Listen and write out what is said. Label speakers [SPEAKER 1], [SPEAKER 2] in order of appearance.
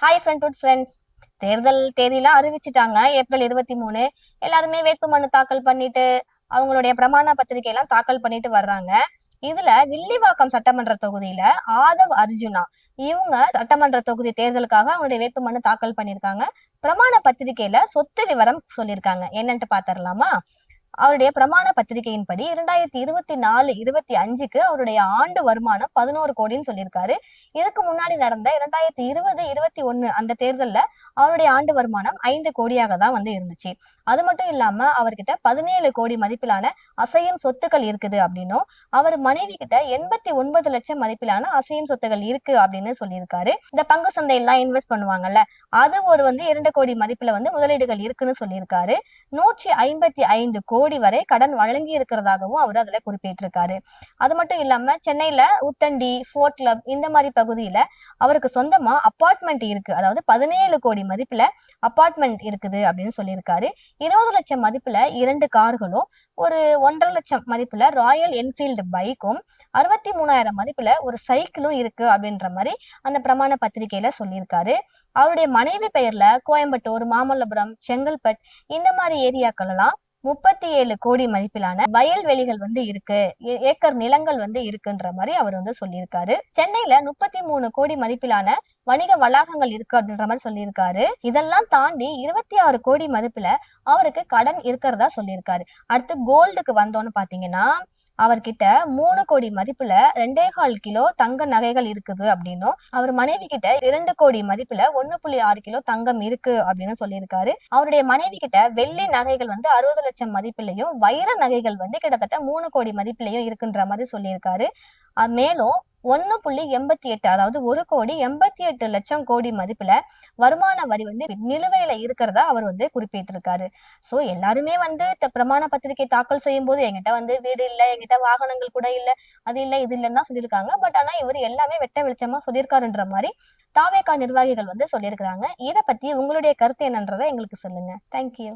[SPEAKER 1] Hi friends. தேர்தல் தேதியெல்லாம் அறிவிச்சிட்டாங்க. April 23. எல்லாருமே வேட்புமனு தாக்கல் பண்ணிட்டு அவங்களுடைய பிரமாண பத்திரிகை எல்லாம் தாக்கல் பண்ணிட்டு வர்றாங்க. இதுல வில்லிவாக்கம் சட்டமன்ற தொகுதியில ஆதவ் அர்ஜுனா இவங்க சட்டமன்ற தொகுதி தேர்தலுக்காக அவங்களுடைய வேட்புமனு தாக்கல் பண்ணியிருக்காங்க. பிரமாண பத்திரிகையில சொத்து விவரம் சொல்லியிருக்காங்க. என்னன்ட்டு பாத்திரலாமா? அவருடைய பிரமாண பத்திரிகையின்படி 2024-25க்கு அவருடைய ஆண்டு வருமானம் 11 கோடின்னு சொல்லியிருக்காரு. இதுக்கு முன்னாடி நடந்த 2020-21 அந்த தேர்தல்ல அவருடைய ஆண்டு வருமானம் 5 கோடியாக தான் வந்து இருந்துச்சு. அது மட்டும் இல்லாம அவர்கிட்ட 17 கோடி மதிப்பிலான அசையும் சொத்துக்கள் இருக்குது அப்படின்னும், அவர் மனைவி கிட்ட 89 லட்சம் மதிப்பிலான அசையும் சொத்துக்கள் இருக்கு அப்படின்னு சொல்லியிருக்காரு. இந்த பங்கு சந்தையெல்லாம் இன்வெஸ்ட் பண்ணுவாங்கல்ல, அது ஒரு 2 கோடி மதிப்புல வந்து முதலீடுகள் இருக்குன்னு சொல்லியிருக்காரு. 155 கோடி வரை கடன் வழங்கி இருக்கிறதாகவும் அவர் அதுல குறிப்பிட்டிருக்காரு. அது மட்டும் இல்லாம சென்னையில உத்தண்டி, ஃபோர்ட் கிளப் இந்த மாதிரி பகுதியில அவருக்கு சொந்தமா அபார்ட்மெண்ட் இருக்கு. அதாவது 17 கோடி மதிப்புல அபார்ட்மெண்ட் இருக்குது அப்படின்னு சொல்லியிருக்காரு. 20 லட்சம் மதிப்புல 2 கார்களும், ஒரு 1.5 லட்சம் மதிப்புல ராயல் என்ஃபீல்டு பைக்கும், 63,000 மதிப்புல ஒரு சைக்கிளும் இருக்கு அப்படின்ற மாதிரி அந்த பிரமாண பத்திரிகையில சொல்லியிருக்காரு. அவருடைய மனைவி பெயர்ல கோயம்புத்தூர், மாமல்லபுரம், செங்கல்பட் இந்த மாதிரி ஏரியாக்கள் எல்லாம் 37 கோடி மதிப்பிலான வயல்வெளிகள் வந்து இருக்கு, ஏக்கர் நிலங்கள் வந்து இருக்குன்ற மாதிரி அவர் வந்து சொல்லியிருக்காரு. சென்னையில 33 கோடி மதிப்பிலான வணிக வளாகங்கள் இருக்கு அப்படின்ற மாதிரி சொல்லியிருக்காரு. இதெல்லாம் தாண்டி 26 கோடி மதிப்புல அவருக்கு கடன் இருக்கிறதா சொல்லியிருக்காரு. அடுத்து கோல்டுக்கு வந்தோன்னு பாத்தீங்கன்னா, அவர்கிட்ட 3 கோடி மதிப்புல 2.25 கிலோ தங்க நகைகள் இருக்குது அப்படின்னும், அவர் மனைவி கிட்ட 2 கோடி மதிப்புல 1.6 கிலோ தங்கம் இருக்கு அப்படின்னு சொல்லியிருக்காரு. அவருடைய மனைவி கிட்ட வெள்ளி நகைகள் வந்து 60 லட்சம் மதிப்பிலையும், வைர நகைகள் வந்து கிட்டத்தட்ட 3 கோடி மதிப்பிலையும் இருக்குன்ற மாதிரி சொல்லியிருக்காரு. மேலும் 1.88, அதாவது 1,88,00,000 கோடி மதிப்புல வருமான வரி வந்து நிலுவையில இருக்கிறதா அவர் வந்து குறிப்பிட்டிருக்காரு. சோ எல்லாருமே வந்து பிரமாண பத்திரிகை தாக்கல் செய்யும் போது என்கிட்ட வந்து வீடு இல்ல, என்கிட்ட வாகனங்கள் கூட இல்ல, அது இல்ல இது இல்லன்னு தான் சொல்லியிருக்காங்க. பட் ஆனா இவர் எல்லாமே வெட்ட வெளிச்சமா சொல்லியிருக்காருன்ற மாதிரி தாவேகா நிர்வாகிகள் வந்து சொல்லியிருக்கிறாங்க. இதை பத்தி உங்களுடைய கருத்து என்னன்றதை எங்களுக்கு சொல்லுங்க. தேங்க்யூ.